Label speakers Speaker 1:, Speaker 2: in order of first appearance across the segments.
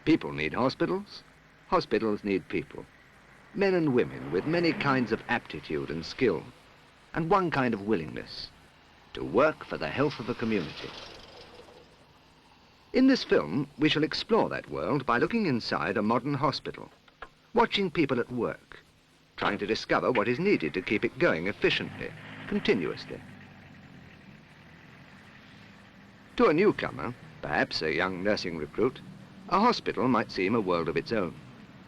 Speaker 1: People need hospitals. Hospitals need people. Men and women with many kinds of aptitude and skill, and one kind of willingness to work for the health of the community. In this film, we shall explore that world by looking inside a modern hospital, watching people at work, trying to discover what is needed to keep it going efficiently, continuously. To a newcomer, perhaps a young nursing recruit, a hospital might seem a world of its own.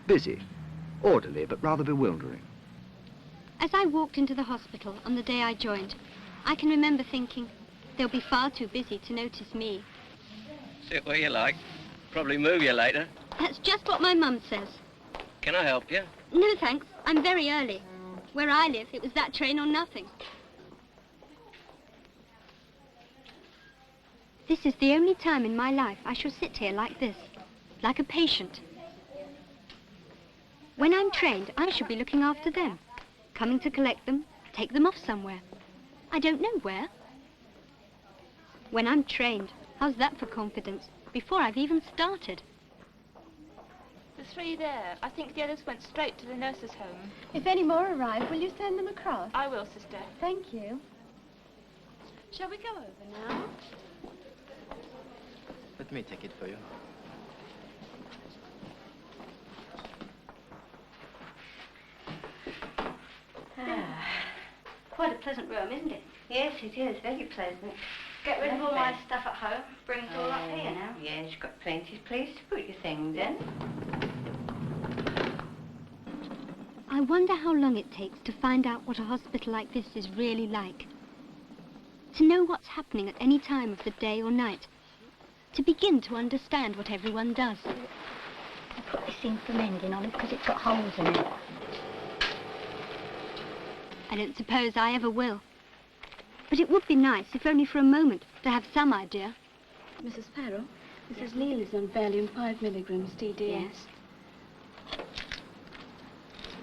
Speaker 1: Busy, orderly, but rather bewildering.
Speaker 2: As I walked into the hospital on the day I joined, I can remember thinking, they'll be far too busy to notice me.
Speaker 3: Sit where you like. Probably move you later.
Speaker 2: That's just what my mum says.
Speaker 3: Can I help you?
Speaker 2: No, thanks. I'm very early. Where I live, it was that train or nothing. This is the only time in my life I shall sit here like this, like a patient. When I'm trained, I should be looking after them, coming to collect them, take them off somewhere. I don't know where. When I'm trained, how's that for confidence, before I've even started?
Speaker 4: The 3 there. I think the others went straight to the nurses' home.
Speaker 5: If any more arrive, will you send them across?
Speaker 4: I will, sister.
Speaker 5: Thank you.
Speaker 4: Shall we go over now?
Speaker 6: Let me take it for you.
Speaker 2: Quite a pleasant room, isn't it?
Speaker 7: Yes, it is. Very pleasant.
Speaker 2: Get rid of all my stuff at home, bring it all up here now.
Speaker 7: Yes, you've got plenty of place to put your things in.
Speaker 2: I wonder how long it takes to find out what a hospital like this is really like. To know what's happening at any time of the day or night. To begin to understand what everyone does.
Speaker 7: I put this in for mending on it because it's got holes in it.
Speaker 2: I don't suppose I ever will. But it would be nice, if only for a moment, to have some idea.
Speaker 5: Mrs. Farrell, Mrs. Neal is on Valium 5 milligrams DD.
Speaker 2: Yes.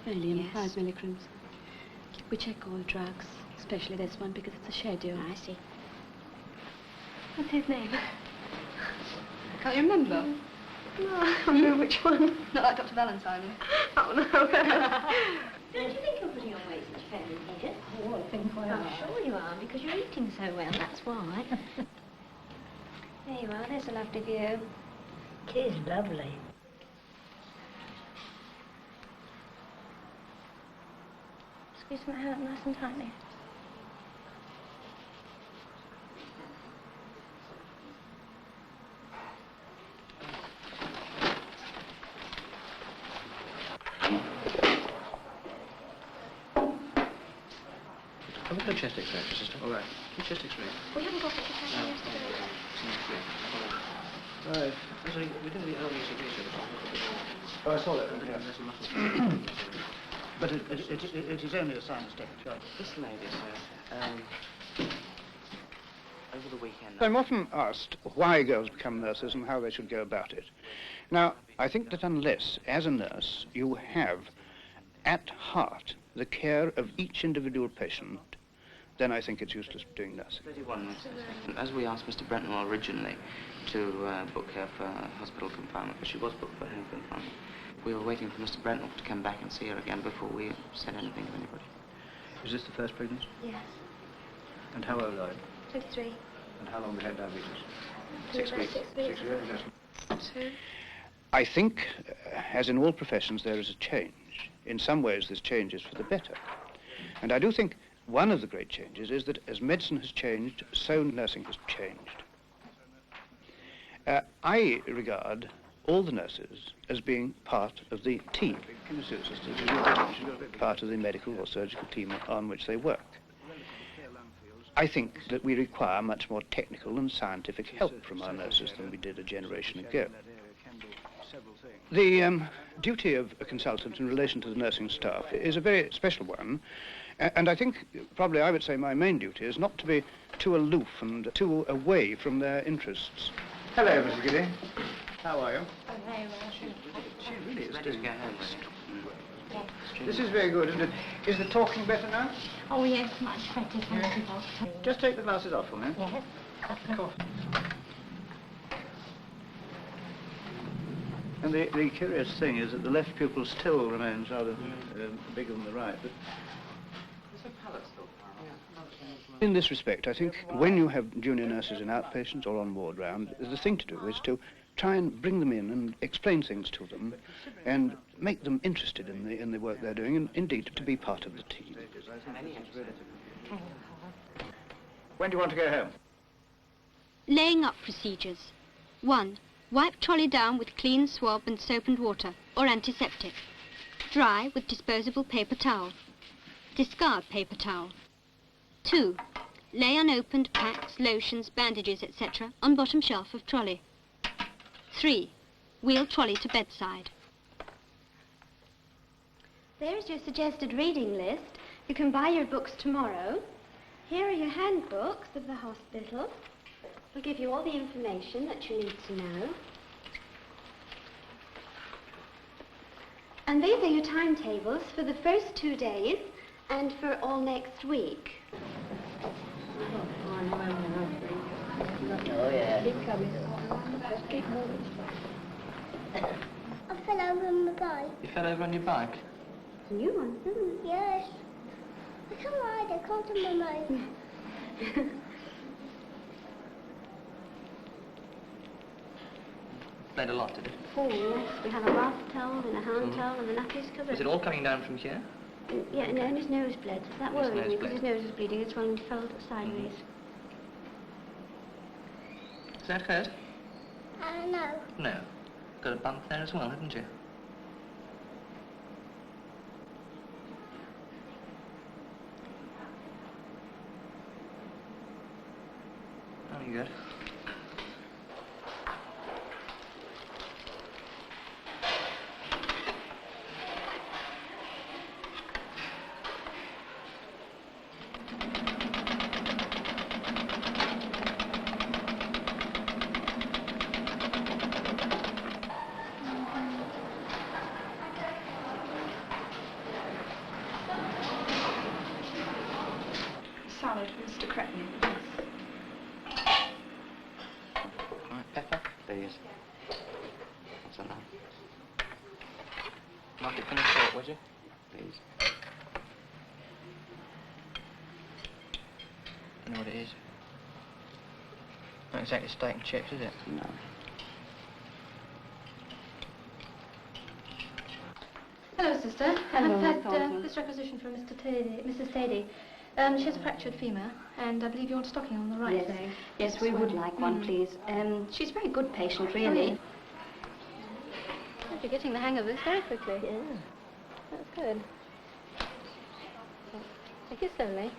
Speaker 5: Valium
Speaker 2: Yes.
Speaker 5: 5 milligrams. We check all drugs, especially this one, because it's a schedule.
Speaker 2: I see.
Speaker 5: What's his name?
Speaker 2: Can't you remember?
Speaker 5: No, I don't know which one.
Speaker 2: Not like Dr. Valentine.
Speaker 5: Oh, no.
Speaker 7: Don't you think you're putting on weight much fairly, Edith?
Speaker 5: Oh, I think I
Speaker 7: I'm sure you are, because you're eating so well, that's why.
Speaker 5: There you are, there's a lovely view.
Speaker 7: It is lovely.
Speaker 5: Squeeze my hand nice and tightly.
Speaker 6: Have a chest X-ray, sister. All right. Chest X-ray.
Speaker 5: We haven't got it to take yesterday.
Speaker 6: Right. Sorry, we did the early ECG service. Oh, I saw that. But it is only a sinus technique.
Speaker 3: This lady, sir, over the weekend...
Speaker 8: I'm often asked why girls become nurses and how they should go about it. Now, I think that unless, as a nurse, you have at heart the care of each individual patient, then I think it's useless doing nursing.
Speaker 3: 31, as we asked Mr. Brentnell originally to book her for hospital confinement, because she was booked for home confinement, we were waiting for Mr. Brentnell to come back and see her again before we said anything to anybody.
Speaker 6: Is this the first pregnancy?
Speaker 5: Yes.
Speaker 6: And how old are you?
Speaker 5: 23.
Speaker 6: And how long have you had diabetes?
Speaker 8: 6 weeks.
Speaker 5: 6 weeks.
Speaker 8: 6 weeks, yes.
Speaker 5: 2.
Speaker 8: I think, as in all professions, there is a change. In some ways, this change is for the better. And I do think one of the great changes is that as medicine has changed, so nursing has changed. I regard all the nurses as being part of the team, part of the medical or surgical team on which they work. I think that we require much more technical and scientific help from our nurses than we did a generation ago. The duty of a consultant in relation to the nursing staff is a very special one, and I think probably I would say my main duty is not to be too aloof and too away from their interests. Hello, Mrs. Giddy. How are you? She really is
Speaker 3: Ready to
Speaker 8: doing
Speaker 3: go home with
Speaker 8: This is very good, isn't it? Is the talking better now?
Speaker 7: Oh, yes, much better, thank you, Doctor.
Speaker 8: Just take the glasses off for me.
Speaker 7: Yes.
Speaker 8: Cough. And the curious thing is that the left pupil still remains rather bigger than the right. But in this respect, I think when you have junior nurses in outpatients or on ward round, the thing to do is to try and bring them in and explain things to them and make them interested in the work they're doing and indeed to be part of the team. When do you want to go home?
Speaker 2: Laying up procedures. 1. Wipe trolley down with clean swab and soap and water, or antiseptic. Dry with disposable paper towel. Discard paper towel. 2. Lay unopened packs, lotions, bandages, etc. on bottom shelf of trolley. 3. Wheel trolley to bedside.
Speaker 9: There's your suggested reading list. You can buy your books tomorrow. Here are your handbooks of the hospital. We'll give you all the information that you need to know. And these are your timetables for the first 2 days and for all next week.
Speaker 7: Oh, yeah. Keep coming. Keep moving.
Speaker 10: I fell over on my bike.
Speaker 3: You fell over on your bike?
Speaker 9: New one?
Speaker 10: Yes. I can't ride, I can't on my bike.
Speaker 3: Played a lot, did it?
Speaker 9: Oh, yes. We had a bath towel and a hand towel and the nappies covered.
Speaker 3: Is it all coming down from here?
Speaker 9: Yeah, no, and his nose bled. That
Speaker 3: His
Speaker 9: worried
Speaker 3: nose
Speaker 9: me because
Speaker 3: bled.
Speaker 9: his nose was bleeding. It's when he fell sideways.
Speaker 3: Is that hurt?
Speaker 10: No.
Speaker 3: No. Got a bump there as well, haven't you? Very good.
Speaker 4: Salad for Mr. Cretton.
Speaker 3: Right, pepper, please. What's that now? Mark it for the salt, would you? Please. You know what it is? Not exactly steak and chips, is it? No.
Speaker 9: Hello, sister.
Speaker 5: Hello,
Speaker 9: I've had
Speaker 5: Thornton.
Speaker 9: this requisition from Mrs. Tady. She has a fractured femur, and I believe you want a stocking on the right
Speaker 5: Yes.
Speaker 9: leg.
Speaker 5: Yes, we would like one, please. She's a very good patient, really.
Speaker 9: Oh, you're getting the hang of this very quickly.
Speaker 5: Yeah.
Speaker 9: That's good. Take it slowly.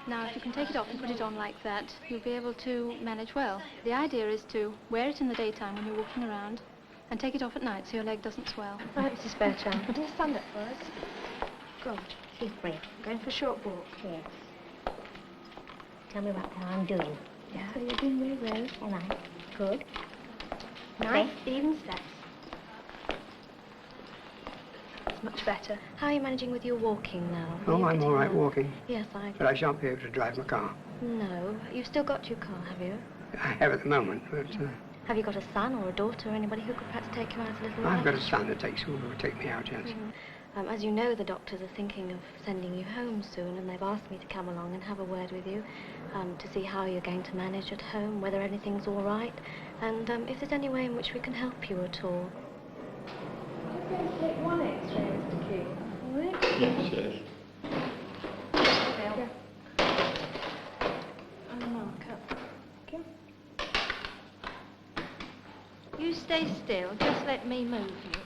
Speaker 9: Now, if you can take it off and put it on like that, you'll be able to manage well. The idea is to wear it in the daytime when you're walking around, and take it off at night so your leg doesn't swell.
Speaker 7: Right, Mrs. Bertram.
Speaker 9: Put your stand up for us.
Speaker 7: Good. She's brave.
Speaker 9: Going for a short walk.
Speaker 7: Yes. Tell me what I'm doing.
Speaker 9: Yeah, so you're doing very well.
Speaker 7: All right. Good.
Speaker 9: Nice, even steps. It's much better. How are you managing with your walking now?
Speaker 6: Oh, I'm all right walking,
Speaker 9: Yes,
Speaker 6: but I shan't be able to drive my car.
Speaker 9: No. You've still got your car, have you?
Speaker 6: I have at the moment, but
Speaker 9: Have you got a son or a daughter or anybody who could perhaps take you out a little while?
Speaker 6: I've got a son that will take me out, yes.
Speaker 9: As you know, the doctors are thinking of sending you home soon, and they've asked me to come along and have a word with you to see how you're going to manage at home, whether anything's all right, and if there's any way in which we can help you at all.
Speaker 4: Take one X-ray, Mr. King. All right?
Speaker 11: Yes, yes.
Speaker 4: Yeah. And a marker. Okay. You stay still. Just let me move you.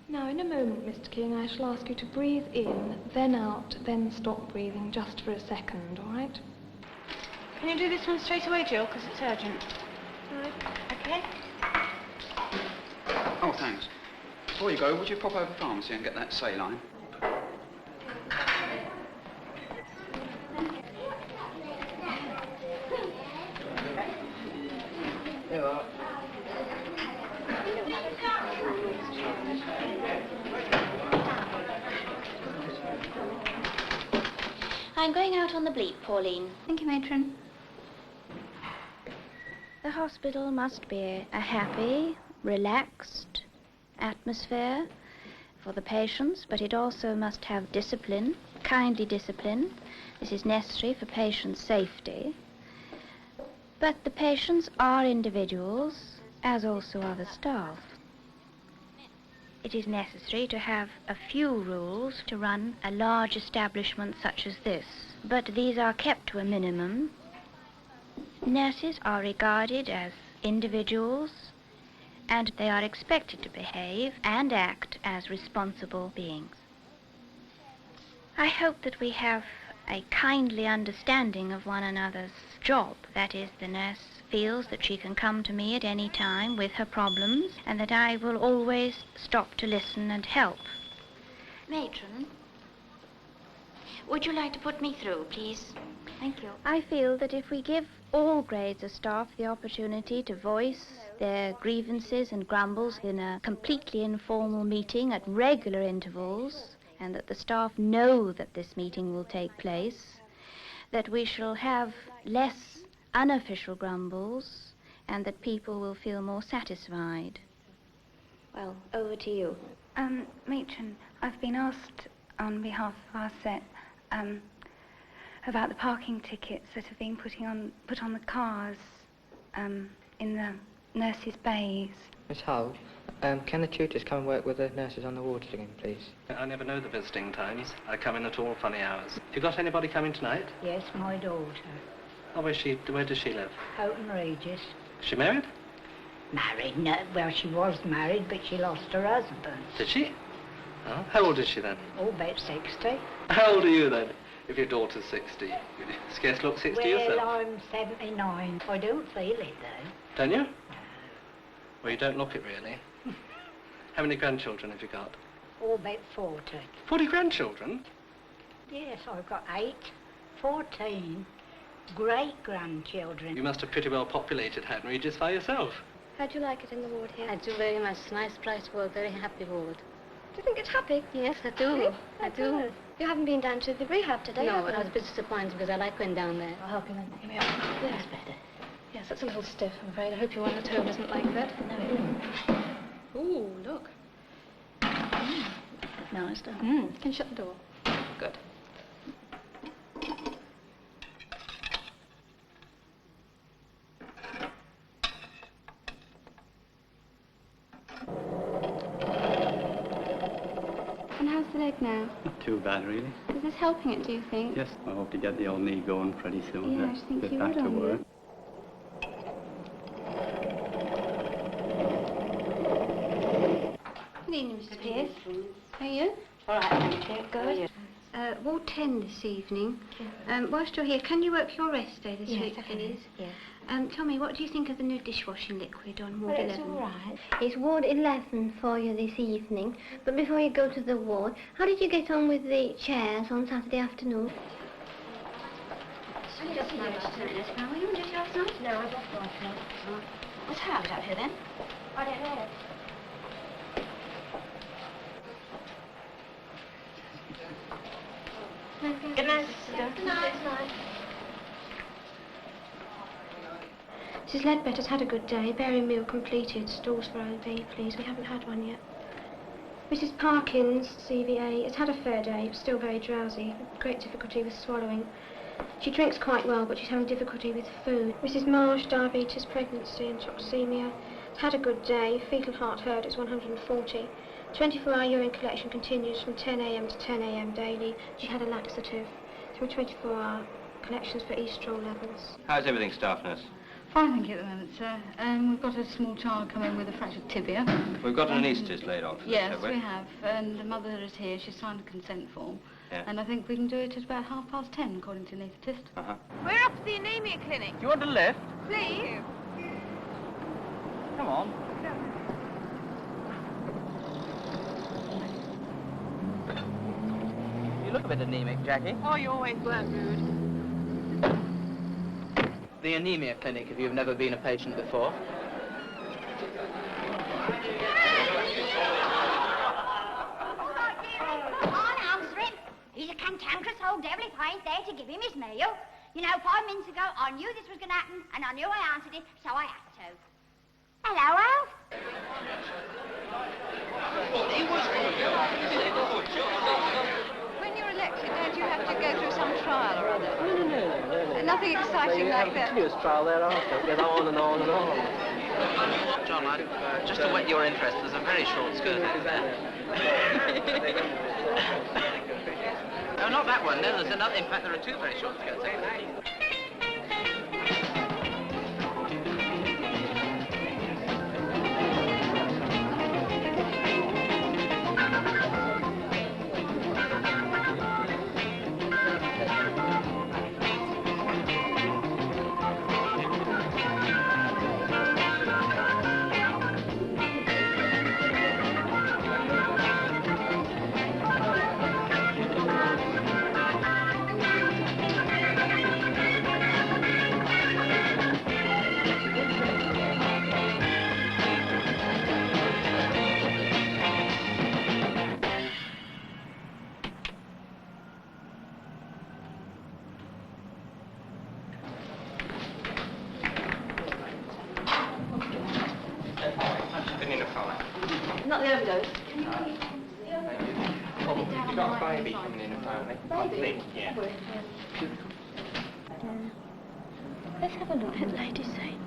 Speaker 4: Now, in a moment, Mr. King, I shall ask you to breathe in, then out, then stop breathing just for a second, all right?
Speaker 5: Can you do this one straight away, Jill, because it's urgent?
Speaker 4: All right.
Speaker 5: Okay.
Speaker 11: Oh, thanks. Before you go, would you pop over to the pharmacy and get that saline?
Speaker 6: There you are.
Speaker 7: I'm going out on the bleep, Pauline.
Speaker 9: Thank you, matron.
Speaker 12: The hospital must be a happy, relaxed atmosphere for the patients, but it also must have discipline, kindly discipline. This is necessary for patients' safety. But the patients are individuals, as also are the staff. It is necessary to have a few rules to run a large establishment such as this, but these are kept to a minimum. Nurses are regarded as individuals, and they are expected to behave and act as responsible beings. I hope that we have a kindly understanding of one another's job. That is, the nurse feels that she can come to me at any time with her problems, and that I will always stop to listen and help.
Speaker 13: Matron, would you like to put me through, please? Thank you.
Speaker 12: I feel that if we give all grades of staff the opportunity to voice their grievances and grumbles in a completely informal meeting at regular intervals, and that the staff know that this meeting will take place, that we shall have less unofficial grumbles, and that people will feel more satisfied.
Speaker 13: Well, over to you.
Speaker 14: Matron, I've been asked on behalf of our set about the parking tickets that have been put on the cars in the nurses' bays.
Speaker 6: Miss Hull, can the tutors come and work with the nurses on the wards again, please?
Speaker 15: I never know the visiting times. I come in at all funny hours. Have you got anybody coming tonight?
Speaker 7: Yes, my daughter.
Speaker 15: Oh, where does she live?
Speaker 7: Houghton Regis.
Speaker 15: Is she married?
Speaker 7: Married? No, well, she was married, but she lost her husband.
Speaker 15: Did she? Oh, how old is she then?
Speaker 7: Oh, about 60.
Speaker 15: How old are you then? If your daughter's 60, you scarce look 60 yourself.
Speaker 7: Well, I'm 79. I don't feel it, though.
Speaker 15: Don't you? Well, you don't look it, really. How many grandchildren have you got?
Speaker 7: Oh, about 40.
Speaker 15: 40 grandchildren?
Speaker 7: Yes, I've got 14 great-grandchildren.
Speaker 15: You must have pretty well populated Houghton Regis by yourself.
Speaker 9: How do you like it in the ward here?
Speaker 16: I do very much. Nice place ward, very happy ward.
Speaker 9: Do you think it's happy?
Speaker 16: Yes, I do.
Speaker 9: Really?
Speaker 16: I do.
Speaker 9: You haven't been down to the rehab today,
Speaker 16: No,
Speaker 9: have
Speaker 16: but
Speaker 9: you?
Speaker 16: I was a bit disappointed because I like going down there.
Speaker 9: I'll help you then. Give me up. That's better. Yes, that's a little stiff, I'm afraid. I hope your one at home isn't like that.
Speaker 16: No, it isn't.
Speaker 9: Ooh, look.
Speaker 16: Nice, don't
Speaker 9: Can you shut the door? Good. And how's the leg now?
Speaker 17: Not too bad, really.
Speaker 9: Is this helping it, do you think?
Speaker 17: Yes, I hope to get the old knee going pretty soon.
Speaker 9: Yeah, I think
Speaker 17: get
Speaker 9: you
Speaker 17: back
Speaker 9: would,
Speaker 17: to work.
Speaker 2: Good evening, Mr. Pierce. How are you?
Speaker 16: All right, thank you.
Speaker 2: Good. Ward 10 this evening. Whilst you're here, can you work your rest day this week, please?
Speaker 9: Yes.
Speaker 2: Tell me, what do you think of the new dishwashing liquid on Ward
Speaker 9: Well,
Speaker 2: 11?
Speaker 9: it's all right.
Speaker 10: It's Ward 11 for you this evening. But before you go to the ward, how did you get on with the chairs on Saturday afternoon?
Speaker 2: Just managed to do this, now. Were you on duty last night?
Speaker 10: No, I got last night.
Speaker 2: What's happened up here then?
Speaker 10: I don't know.
Speaker 9: Good night, sister.
Speaker 10: Good night.
Speaker 2: Mrs. Ledbetter's had a good day. Berry meal completed. Stalls for OB, please. We haven't had one yet. Mrs. Parkins, CVA, has had a fair day, but still very drowsy. Great difficulty with swallowing. She drinks quite well, but she's having difficulty with food. Mrs. Marsh, diabetes, pregnancy and toxemia. Has had a good day. Fetal heart hurt is 140. 24-hour urine collection continues from 10 a.m. to 10 a.m. daily. She had a laxative. 24-hour collections for estrol levels.
Speaker 18: How's everything, staff nurse?
Speaker 19: Fine, thank you at the moment, sir. We've got a small child coming with a fractured tibia.
Speaker 18: We've got an anaesthetist laid on for this,
Speaker 19: Yes,
Speaker 18: have
Speaker 19: we have. And the mother is here. She's signed a consent form.
Speaker 18: Yeah.
Speaker 19: And I think we can do it at about 10:30, according to the anaesthetist.
Speaker 18: Uh-huh.
Speaker 20: We're up to the anemia clinic.
Speaker 18: Do you want a lift?
Speaker 20: Please.
Speaker 18: Come on. You look a bit anemic, Jackie.
Speaker 20: Oh, you always were rude.
Speaker 6: The anemia clinic, if you've never been a patient before.
Speaker 13: Come on, answer him. He's a cantankerous old devil if I ain't there to give him his meal. You know, 5 minutes ago, I knew this was going to happen, and I knew I answered it, so I had to. Hello, Alf.
Speaker 20: When you're elected, don't you have to go through some trial or other?
Speaker 6: No.
Speaker 20: Nothing exciting like that.
Speaker 6: Continuous trial thereafter. It goes on and on and on.
Speaker 18: John, just to whet your interest, there's a very short skirt over there. No, not that one. No, there's another. In fact, there are 2 very short skirts over there.
Speaker 20: Not the overdose.
Speaker 18: You've got a baby coming in apparently. Baby? Yeah.
Speaker 9: Let's have a look at Lady Saint.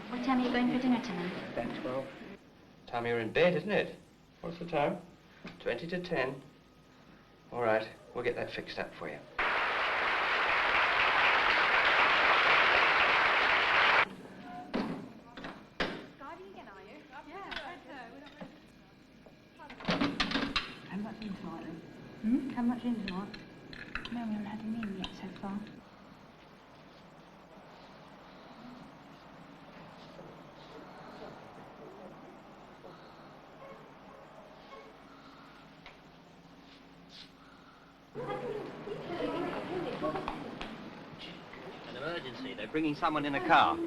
Speaker 13: What time are you going for dinner tonight?
Speaker 18: 10:12. Time you're in bed, isn't it? What's the time? 20 to 10. All right, we'll get that fixed up for you.
Speaker 5: How much in tonight? No, we haven't had any in yet so far.
Speaker 18: An emergency. They're bringing someone in a car.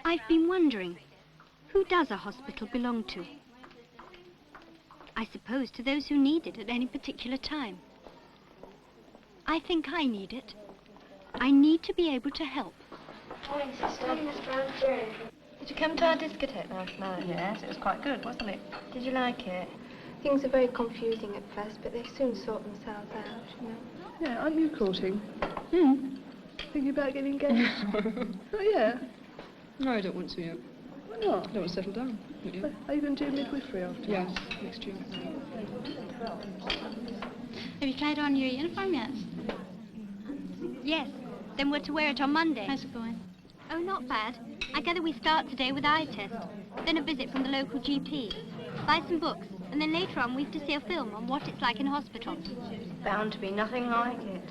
Speaker 2: I've been wondering, who does a hospital belong to? I suppose to those who need it at any particular time. I think I need it. I need to be able to help.
Speaker 4: Morning, sister. Did you come to our discotheque last night?
Speaker 5: Yes, it was quite good, wasn't it?
Speaker 4: Did you like it? Things are very confusing at first, but they soon sort themselves out, you know.
Speaker 6: Yeah, aren't you courting? Thinking about getting engaged? Oh, yeah. No, I don't want to yet. Why not? I don't want to settle down. Are you going to do midwifery after? Yes, next year.
Speaker 2: Have you tried on your uniform yet? Yes. Then we're to wear it on Monday.
Speaker 19: How's it going?
Speaker 2: Oh, not bad. I gather we start today with eye test, then a visit from the local GP, buy some books, and then later on we've to see a film on what it's like in hospital.
Speaker 9: Bound to be nothing like it.